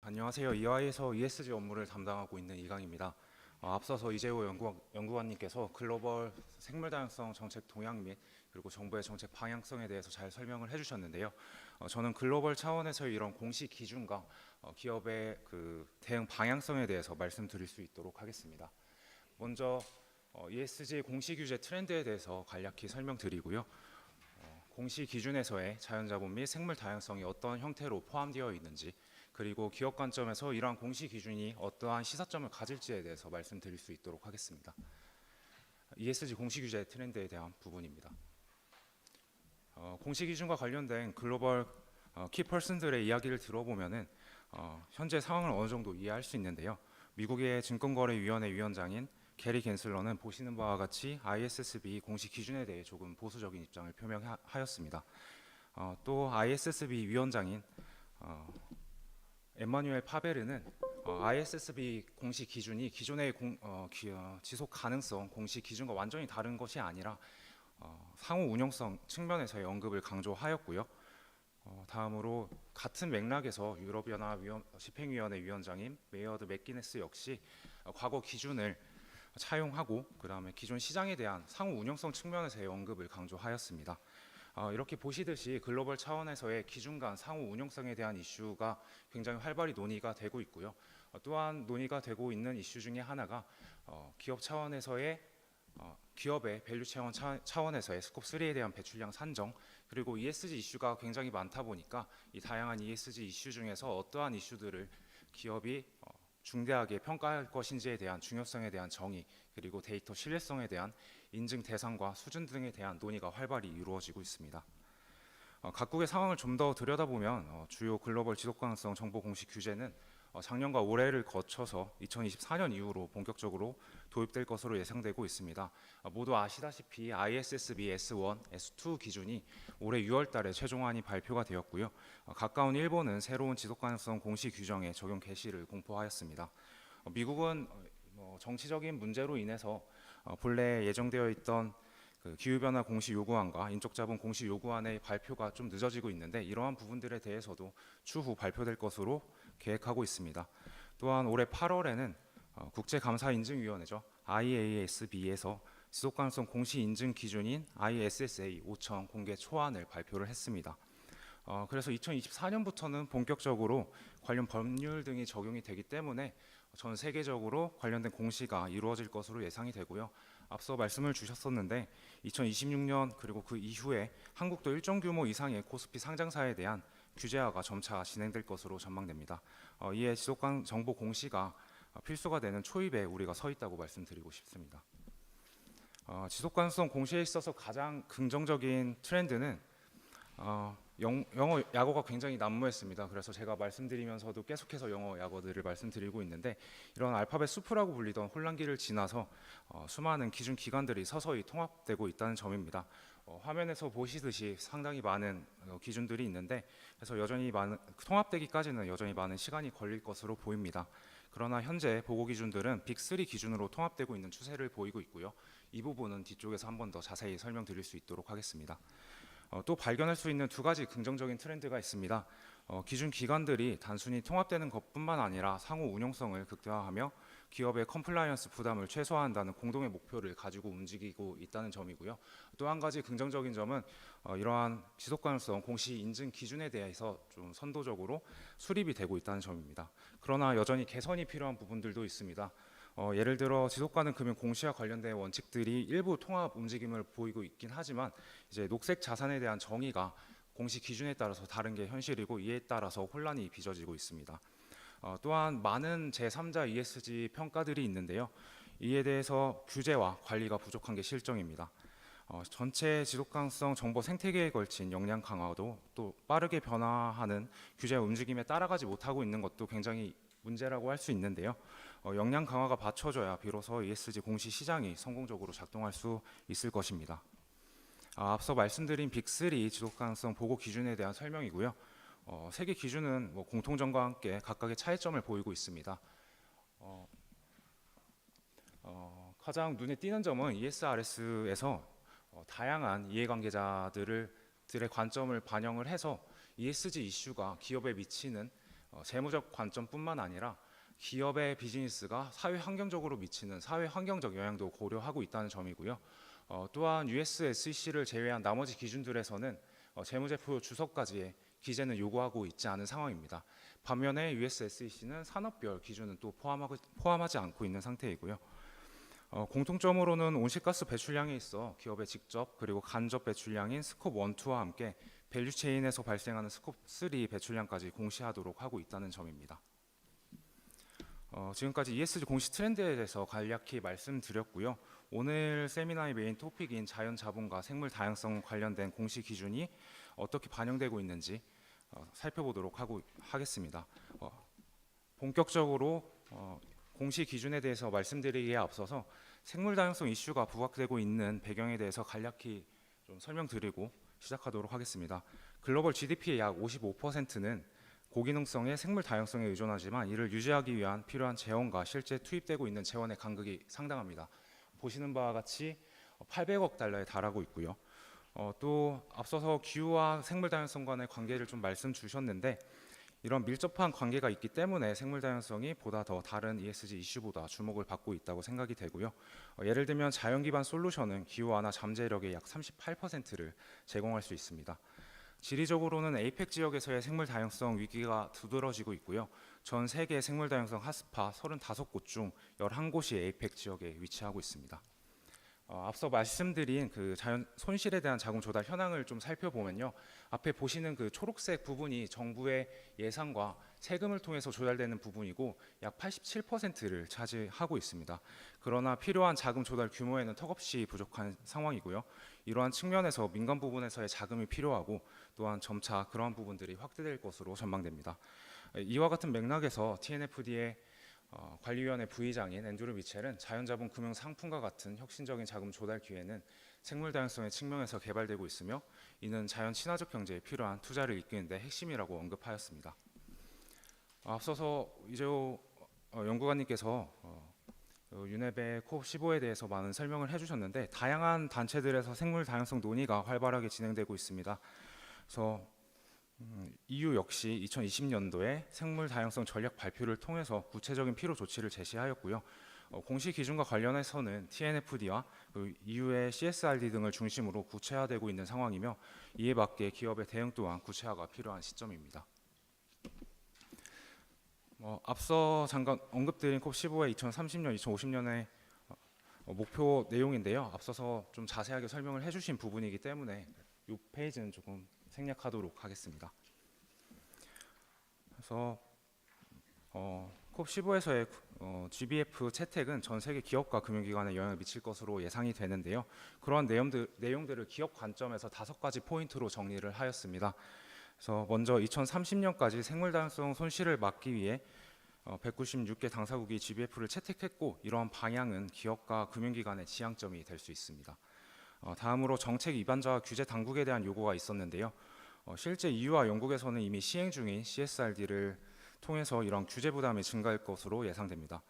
안녕하세요. EY에서 ESG 업무를 담당하고 있는 이강입니다. 앞서서 이재호 연구관님께서 글로벌 생물 다양성 정책 동향 및 그리고 정부의 정책 방향성에 대해서 잘 설명을 해주셨는데요. 저는 글로벌 차원에서 이런 공식 기준과 기업의 그 대응 방향성에 대해서 말씀드릴 수 있도록 하겠습니다. 먼저 ESG 공식 규제 트렌드에 대해서 간략히 설명드리고요. 공시 기준에서의 자연자본 및 생물 다양성이 어떤 형태로 포함되어 있는지, 그리고 기업 관점에서 이러한 공시 기준이 어떠한 시사점을 가질지에 대해서 말씀드릴 수 있도록 하겠습니다. ESG 공시 규제 트렌드에 대한 부분입니다. 공시 기준과 관련된 글로벌 키퍼슨들의 이야기를 들어보면은 현재 상황을 어느 정도 이해할 수 있는데요. 미국의 증권거래위원회 위원장인 게리 겐슬러는 보시는 바와 같이 ISSB 공시 기준에 대해 조금 보수적인 입장을 표명하였습니다. 또 ISSB 위원장인 엠마뉴엘 파베르는 ISSB 공시 기준이 기존의 지속 가능성 공시 기준과 완전히 다른 것이 아니라 상호 운영성 측면에서의 언급을 강조하였고요. 다음으로 같은 맥락에서 유럽연합 집행위원회 위원장인 메이어드 맥기네스 역시 과거 기준을 차용하고 그다음에 기존 시장에 대한 상호 운영성 측면에서의 언급을 강조하였습니다. 이렇게 보시듯이 글로벌 차원에서의 기준 간 상호 운영성에 대한 이슈가 굉장히 활발히 논의가 되고 있고요. 또한 논의가 되고 있는 이슈 중에 하나가 기업 차원에서의 기업의 밸류 체험 차원에서의 스콥 3에 대한 배출량 산정, 그리고 ESG 이슈가 굉장히 많다 보니까 이 다양한 ESG 이슈 중에서 어떠한 이슈들을 기업이 중대하게 평가할 것인지에 대한 중요성에 대한 정의, 그리고 데이터 신뢰성에 대한 인증 대상과 수준 등에 대한 논의가 활발히 이루어지고 있습니다. 각국의 상황을 좀 더 들여다보면 주요 글로벌 지속 가능성 정보 공시 규제는 작년과 올해를 거쳐서 2024년 이후로 본격적으로 도입될 것으로 예상되고 있습니다. 모두 아시다시피 ISSB S1, S2 기준이 올해 6월 달에 최종안이 발표가 되었고요. 가까운 일본은 새로운 지속 가능성 공시 규정의 적용 개시를 공포하였습니다. 미국은 정치적인 문제로 인해서 본래 예정되어 있던 기후변화 공시 요구안과 인적자본 공시 요구안의 발표가 좀 늦어지고 있는데 이러한 부분들에 대해서도 추후 발표될 것으로 계획하고 있습니다. 또한 올해 8월에는 국제감사인증위원회죠. IASB에서 지속가능성 공시 인증 기준인 ISSA 5천 공개 초안을 발표를 했습니다. 그래서 2024년부터는 본격적으로 관련 법률 등이 적용이 되기 때문에 전 세계적으로 관련된 공시가 이루어질 것으로 예상이 되고요. 앞서 말씀을 주셨었는데 2026년 그리고 그 이후에 한국도 일정 규모 이상의 코스피 상장사에 대한 규제화가 점차 진행될 것으로 전망됩니다. 이에 지속가능 정보 공시가 필수가 되는 초입에 우리가 서 있다고 말씀드리고 싶습니다. 지속가능성 공시에 있어서 가장 긍정적인 트렌드는 영어 약어가 굉장히 난무했습니다. 그래서 제가 말씀드리면서도 계속해서 영어 약어들을 말씀드리고 있는데 이런 알파벳 수프라고 불리던 혼란기를 지나서 수많은 기준 기관들이 서서히 통합되고 있다는 점입니다. 화면에서 보시듯이 상당히 많은 기준들이 있는데 그래서 여전히 통합되기까지는 여전히 많은 시간이 걸릴 것으로 보입니다. 그러나 현재 보고 기준들은 빅3 기준으로 통합되고 있는 추세를 보이고 있고요. 이 부분은 뒤쪽에서 한 번 더 자세히 설명드릴 수 있도록 하겠습니다. 또 발견할 수 있는 두 가지 긍정적인 트렌드가 있습니다. 기준 기관들이 단순히 통합되는 것뿐만 아니라 상호 운용성을 극대화하며 기업의 컴플라이언스 부담을 최소화한다는 공동의 목표를 가지고 움직이고 있다는 점이고요. 또 한 가지 긍정적인 점은 이러한 지속가능성 공시 인증 기준에 대해서 좀 선도적으로 수립이 되고 있다는 점입니다. 그러나 여전히 개선이 필요한 부분들도 있습니다. 예를 들어 지속가능 금융 공시와 관련된 원칙들이 일부 통합 움직임을 보이고 있긴 하지만 이제 녹색 자산에 대한 정의가 공시 기준에 따라서 다른 게 현실이고 이에 따라서 혼란이 빚어지고 있습니다. 또한 많은 제3자 ESG 평가들이 있는데요. 이에 대해서 규제와 관리가 부족한 게 실정입니다. 전체 지속가능성 정보 생태계에 걸친 역량 강화도 또 빠르게 변화하는 규제 움직임에 따라가지 못하고 있는 것도 굉장히 문제라고 할 수 있는데요. 역량 강화가 받쳐져야 비로소 ESG 공시 시장이 성공적으로 작동할 수 있을 것입니다. 앞서 말씀드린 빅3 지속가능성 보고 기준에 대한 설명이고요. 세 개 기준은 공통점과 함께 각각의 차이점을 보이고 있습니다. 가장 눈에 띄는 점은 ESRS에서 다양한 이해관계자들의 관점을 반영을 해서 ESG 이슈가 기업에 미치는 재무적 관점뿐만 아니라 기업의 비즈니스가 사회 환경적으로 미치는 사회 환경적 영향도 고려하고 있다는 점이고요. 또한 US SEC를 제외한 나머지 기준들에서는 재무제표 주석까지의 기재는 요구하고 있지 않은 상황입니다. 반면에 US SEC는 산업별 기준은 또 포함하지 않고 있는 상태이고요. 공통점으로는 온실가스 배출량에 있어 기업의 직접 그리고 간접 배출량인 스콥 1, 2와 함께 밸류체인에서 발생하는 스콥 3 배출량까지 공시하도록 하고 있다는 점입니다. 지금까지 ESG 공시 트렌드에 대해서 간략히 말씀드렸고요. 오늘 세미나의 메인 토픽인 자연 자본과 생물 다양성 관련된 공시 기준이 어떻게 반영되고 있는지 살펴보도록 하겠습니다. 본격적으로 공시 기준에 대해서 말씀드리기에 앞서서 생물 다양성 이슈가 부각되고 있는 배경에 대해서 간략히 좀 설명드리고 시작하도록 하겠습니다. 글로벌 GDP의 약 55%는 고기능성의 생물 다양성에 의존하지만 이를 유지하기 위한 필요한 재원과 실제 투입되고 있는 재원의 간극이 상당합니다. 보시는 바와 같이 800억 달러에 달하고 있고요. 또 앞서서 기후와 생물 다양성 간의 관계를 좀 말씀 주셨는데 이런 밀접한 관계가 있기 때문에 생물 다양성이 보다 더 다른 ESG 이슈보다 주목을 받고 있다고 생각이 되고요. 예를 들면 자연 기반 솔루션은 기후 완화 잠재력의 약 38%를 제공할 수 있습니다. 지리적으로는 에이펙 지역에서의 생물 다양성 위기가 두드러지고 있고요. 전 세계 생물 다양성 핫스팟 35곳 중 11곳이 에이펙 지역에 위치하고 있습니다. 앞서 말씀드린 그 자연 손실에 대한 자금 조달 현황을 좀 살펴보면요. 앞에 보시는 그 초록색 부분이 정부의 예산과 세금을 통해서 조달되는 부분이고 약 87%를 차지하고 있습니다. 그러나 필요한 자금 조달 규모에는 턱없이 부족한 상황이고요. 이러한 측면에서 민간 부분에서의 자금이 필요하고 또한 점차 그러한 부분들이 확대될 것으로 전망됩니다. 이와 같은 맥락에서 TNFD의 관리위원회 부의장인 앤드류 미첼은 자연자본 금융 상품과 같은 혁신적인 자금 조달 기회는 생물 다양성의 측면에서 개발되고 있으며 이는 자연 친화적 경제에 필요한 투자를 이끄는 데 핵심이라고 언급하였습니다. 앞서서 이재호 연구관님께서 유네베 콥15에 대해서 많은 설명을 해주셨는데 다양한 단체들에서 생물 다양성 논의가 활발하게 진행되고 있습니다. 그래서 EU 역시 2020년도에 생물 다양성 전략 발표를 통해서 구체적인 필요 조치를 제시하였고요. 공시 기준과 관련해서는 TNFD와 EU의 CSRD 등을 중심으로 구체화되고 있는 상황이며 이에 맞게 기업의 대응 또한 구체화가 필요한 시점입니다. 앞서 잠깐 언급드린 콥15의 2030년, 2050년의 목표 내용인데요. 앞서서 좀 자세하게 설명을 해주신 부분이기 때문에 이 페이지는 조금 생략하도록 하겠습니다. 그래서 콥15에서의 GBF 채택은 전 세계 기업과 금융기관에 영향을 미칠 것으로 예상이 되는데요. 그러한 내용들을 기업 관점에서 5가지 포인트로 정리를 하였습니다. 그래서 먼저 2030년까지 생물 다양성 손실을 막기 위해 196개 당사국이 GBF를 채택했고 이러한 방향은 기업과 금융기관의 지향점이 될 수 있습니다. 다음으로 정책 위반자와 규제 당국에 대한 요구가 있었는데요. 실제 EU와 영국에서는 이미 시행 중인 CSRD를 통해서 이런 규제 부담이 증가할 것으로 예상됩니다.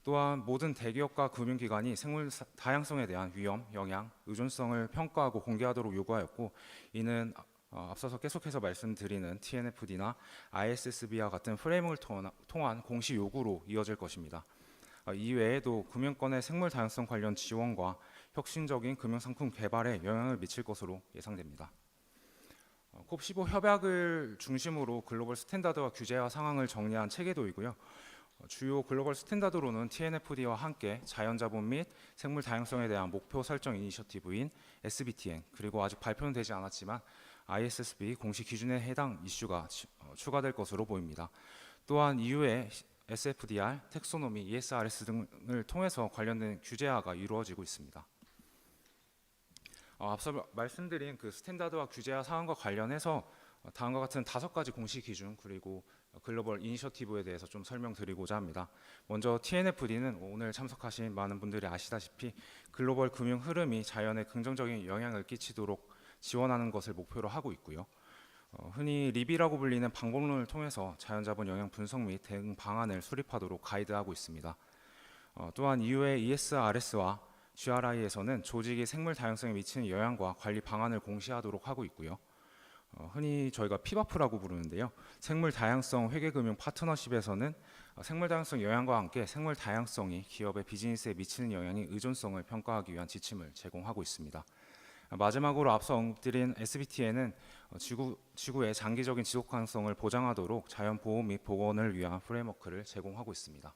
또한 모든 대기업과 금융기관이 생물 다양성에 대한 위험, 영향, 의존성을 평가하고 공개하도록 요구하였고 이는 앞서서 계속해서 말씀드리는 TNFD나 ISSB와 같은 프레임을 통한 공시 요구로 이어질 것입니다. 이외에도 금융권의 생물 다양성 관련 지원과 혁신적인 금융상품 개발에 영향을 미칠 것으로 예상됩니다. 콥15 협약을 중심으로 글로벌 스탠다드와 규제와 상황을 정리한 체계도이고요. 주요 글로벌 스탠다드로는 TNFD와 함께 자연자본 및 생물 다양성에 대한 목표 설정 이니셔티브인 SBTN 그리고 아직 발표는 되지 않았지만 ISSB 공시 기준에 해당 이슈가 추가될 것으로 보입니다. 또한 EU의 SFDR, 텍소노미, ESRS 등을 통해서 관련된 규제화가 이루어지고 있습니다. 앞서 말씀드린 그 스탠다드와 규제화 사항과 관련해서 다음과 같은 5가지 공시 기준 그리고 글로벌 이니셔티브에 대해서 좀 설명드리고자 합니다. 먼저 TNFD는 오늘 참석하신 많은 분들이 아시다시피 글로벌 금융 흐름이 자연에 긍정적인 영향을 끼치도록 지원하는 것을 목표로 하고 있고요. 흔히 리비라고 불리는 방법론을 통해서 자연자본 영향 분석 및 대응 방안을 수립하도록 가이드하고 있습니다. 또한 EU의 ESRS와 GRI에서는 조직이 생물 다양성에 미치는 영향과 관리 방안을 공시하도록 하고 있고요. 흔히 저희가 피바프라고 부르는데요. 생물 다양성 회계금융 파트너십에서는 생물 다양성 영향과 함께 생물 다양성이 기업의 비즈니스에 미치는 영향의 의존성을 평가하기 위한 지침을 제공하고 있습니다. 마지막으로 앞서 언급드린 SBT에는 지구의 장기적인 지속 가능성을 보장하도록 자연 보호 및 복원을 위한 프레임워크를 제공하고 있습니다.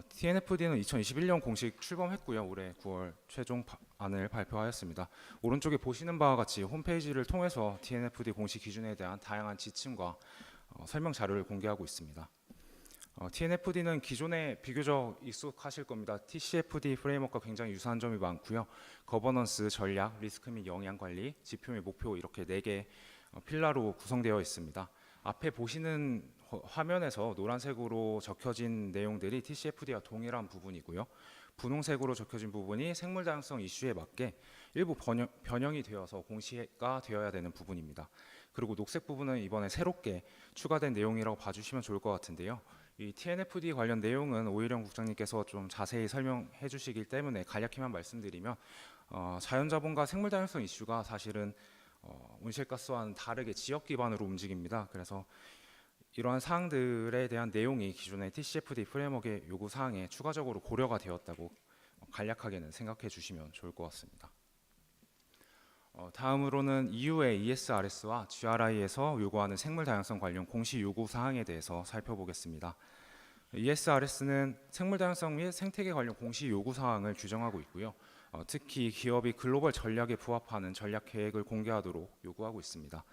TNFD는 2021년 공식 출범했고요. 올해 9월 최종안을 발표하였습니다. 오른쪽에 보시는 바와 같이 홈페이지를 통해서 TNFD 공식 기준에 대한 다양한 지침과 설명 자료를 공개하고 있습니다. TNFD는 기존에 비교적 익숙하실 겁니다. TCFD 프레임워크가 굉장히 유사한 점이 많고요. 거버넌스, 전략, 리스크 및 영향 관리, 지표 및 목표 이렇게 4개 필라로 구성되어 있습니다. 앞에 보시는 화면에서 노란색으로 적혀진 내용들이 TCFD와 동일한 부분이고요. 분홍색으로 적혀진 부분이 생물 다양성 이슈에 맞게 일부 변형이 되어서 공시가 되어야 되는 부분입니다. 그리고 녹색 부분은 이번에 새롭게 추가된 내용이라고 봐주시면 좋을 것 같은데요. 이 TNFD 관련 내용은 오일영 국장님께서 좀 자세히 설명해 주시기 때문에 간략히만 말씀드리면 자연자본과 생물 다양성 이슈가 사실은 온실가스와는 다르게 지역 기반으로 움직입니다. 그래서 이러한 사항들에 대한 내용이 기존의 TCFD 프레임워크의 요구 사항에 추가적으로 고려가 되었다고 간략하게는 생각해 주시면 좋을 것 같습니다. 다음으로는 EU의 ESRS와 GRI에서 요구하는 생물 다양성 관련 공시 요구 사항에 대해서 살펴보겠습니다. ESRS는 생물 다양성 및 생태계 관련 공시 요구 사항을 규정하고 있고요. 특히 기업이 글로벌 전략에 부합하는 전략 계획을 공개하도록 요구하고 있습니다.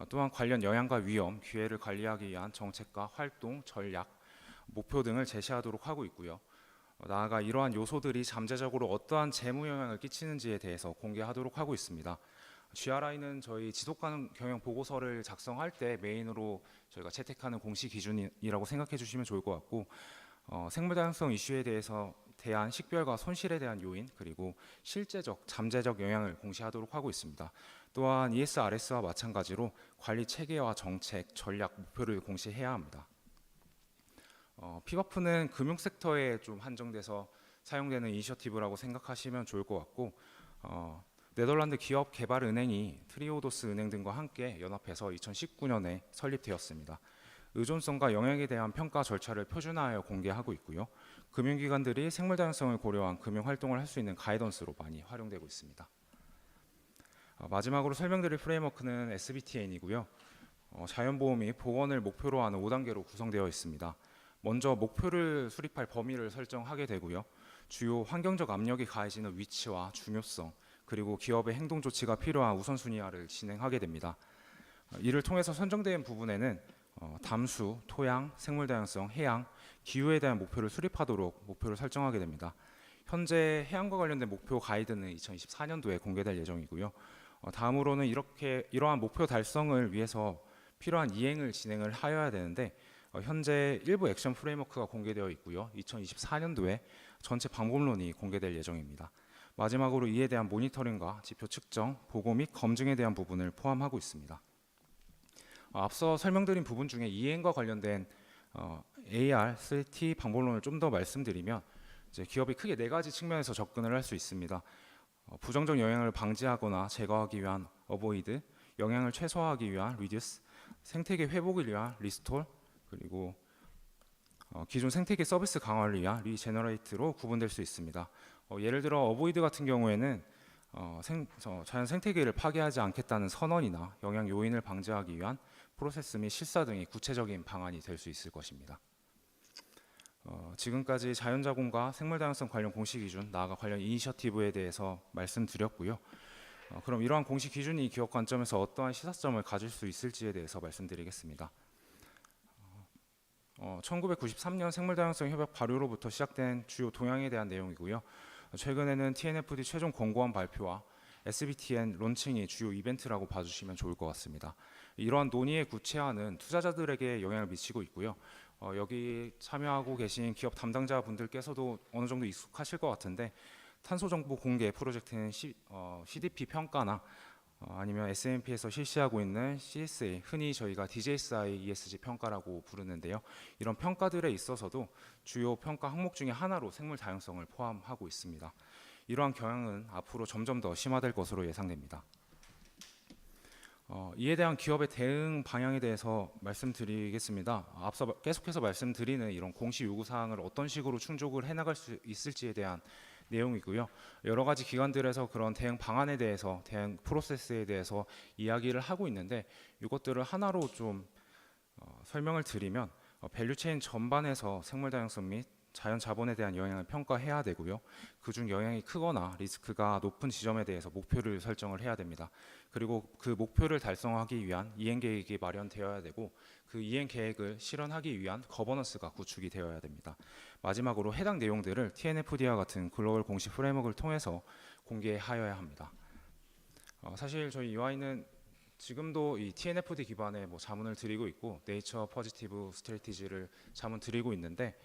또한 관련 영향과 위험, 기회를 관리하기 위한 정책과 활동, 전략, 목표 등을 제시하도록 하고 있고요. 나아가 이러한 요소들이 잠재적으로 어떠한 재무 영향을 끼치는지에 대해서 공개하도록 하고 있습니다. GRI는 저희 지속가능 경영 보고서를 작성할 때 메인으로 저희가 채택하는 공시 기준이라고 생각해 주시면 좋을 것 같고, 생물 다양성 이슈에 대해서 대한 식별과 손실에 대한 요인, 그리고 실제적, 잠재적 영향을 공시하도록 하고 있습니다. 또한 ESRS와 마찬가지로 관리 체계와 정책, 전략, 목표를 공시해야 합니다. 피바프는 금융 섹터에 좀 한정돼서 사용되는 이니셔티브라고 생각하시면 좋을 것 같고, 네덜란드 기업 개발 은행이 트리오도스 은행 등과 함께 연합해서 2019년에 설립되었습니다. 의존성과 영향에 대한 평가 절차를 표준화하여 공개하고 있고요. 금융기관들이 생물 다양성을 고려한 금융 활동을 할 수 있는 가이던스로 많이 활용되고 있습니다. 마지막으로 설명드릴 프레임워크는 SBTN이고요. 자연보호 및 복원을 목표로 하는 5단계로 구성되어 있습니다. 먼저 목표를 수립할 범위를 설정하게 되고요. 주요 환경적 압력이 가해지는 위치와 중요성, 그리고 기업의 행동 조치가 필요한 우선순위화를 진행하게 됩니다. 이를 통해서 선정된 부분에는 담수, 토양, 생물 다양성, 해양, 기후에 대한 목표를 수립하도록 목표를 설정하게 됩니다. 현재 해양과 관련된 목표 가이드는 2024년도에 공개될 예정이고요. 다음으로는 이러한 목표 달성을 위해서 필요한 이행을 진행을 하여야 되는데, 현재 일부 액션 프레임워크가 공개되어 있고요. 2024년도에 전체 방법론이 공개될 예정입니다. 마지막으로 이에 대한 모니터링과 지표 측정, 보고 및 검증에 대한 부분을 포함하고 있습니다. 앞서 설명드린 부분 중에 이행과 관련된 AR, 3T 방법론을 좀 더 말씀드리면, 이제 기업이 크게 4가지 측면에서 접근을 할 수 있습니다. 부정적 영향을 방지하거나 제거하기 위한 avoid, 영향을 최소화하기 위한 reduce, 생태계 회복을 위한 restore, 그리고 기존 생태계 서비스 강화를 위한 regenerate로 구분될 수 있습니다. 예를 들어 avoid 같은 경우에는 자연 생태계를 파괴하지 않겠다는 선언이나 영향 요인을 방지하기 위한 프로세스 및 실사 등이 구체적인 방안이 될 수 있을 것입니다. 지금까지 자연자본과 생물다양성 관련 공시 기준, 나아가 관련 이니셔티브에 대해서 말씀드렸고요. 그럼 이러한 공시 기준이 기업 관점에서 어떠한 시사점을 가질 수 있을지에 대해서 말씀드리겠습니다. 1993년 생물다양성 협약 발효로부터 시작된 주요 동향에 대한 내용이고요. 최근에는 TNFD 최종 권고안 발표와 SBTN 론칭이 주요 이벤트라고 봐주시면 좋을 것 같습니다. 이러한 논의의 구체화는 투자자들에게 영향을 미치고 있고요. 여기 참여하고 계신 기업 담당자분들께서도 어느 정도 익숙하실 것 같은데, 탄소 정보 공개 프로젝트는 CDP 평가나 아니면 S&P에서 실시하고 있는 CSA, 흔히 저희가 DJSI ESG 평가라고 부르는데요. 이런 평가들에 있어서도 주요 평가 항목 중에 하나로 생물 다양성을 포함하고 있습니다. 이러한 경향은 앞으로 점점 더 심화될 것으로 예상됩니다. 이에 대한 기업의 대응 방향에 대해서 말씀드리겠습니다. 앞서 계속해서 말씀드리는 이런 공시 요구 사항을 어떤 식으로 충족을 해나갈 수 있을지에 대한 내용이고요. 여러 가지 기관들에서 그런 대응 방안에 대해서, 대응 프로세스에 대해서 이야기를 하고 있는데, 이것들을 하나로 좀 설명을 드리면, 밸류체인 전반에서 생물 다양성 및 자연 자본에 대한 영향을 평가해야 되고요. 그중 영향이 크거나 리스크가 높은 지점에 대해서 목표를 설정을 해야 됩니다. 그리고 그 목표를 달성하기 위한 이행 계획이 마련되어야 되고, 그 이행 계획을 실현하기 위한 거버넌스가 구축이 되어야 됩니다. 마지막으로 해당 내용들을 TNFD와 같은 글로벌 공식 프레임워크를 통해서 공개하여야 합니다. 사실 저희 EY는 지금도 이 TNFD 기반의 자문을 드리고 있고, 네이처 퍼지티브 스트래티지를 자문 드리고 있는데,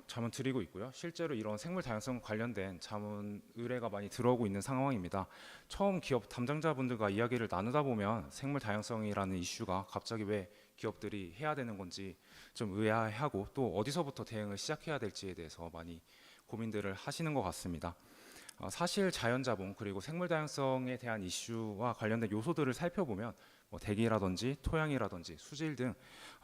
자문 드리고 있고요. 실제로 이런 생물 다양성 관련된 자문 의뢰가 많이 들어오고 있는 상황입니다. 처음 기업 담당자분들과 이야기를 나누다 보면 생물 다양성이라는 이슈가 갑자기 왜 기업들이 해야 되는 건지 좀 의아해하고, 또 어디서부터 대응을 시작해야 될지에 대해서 많이 고민들을 하시는 것 같습니다. 사실 자연자본 그리고 생물 다양성에 대한 이슈와 관련된 요소들을 살펴보면 대기라든지 토양이라든지 수질 등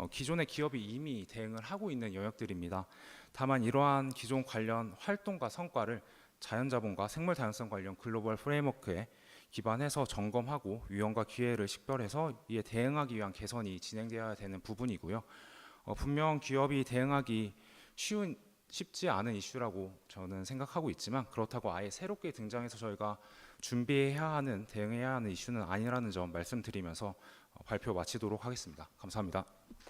기존의 기업이 이미 대응을 하고 있는 영역들입니다. 다만 이러한 기존 관련 활동과 성과를 자연자본과 생물 다양성 관련 글로벌 프레임워크에 기반해서 점검하고 위험과 기회를 식별해서 이에 대응하기 위한 개선이 진행되어야 되는 부분이고요. 분명 기업이 대응하기 쉽지 않은 이슈라고 저는 생각하고 있지만, 그렇다고 아예 새롭게 등장해서 저희가 준비해야 하는, 대응해야 하는 이슈는 아니라는 점 말씀드리면서 발표 마치도록 하겠습니다. 감사합니다.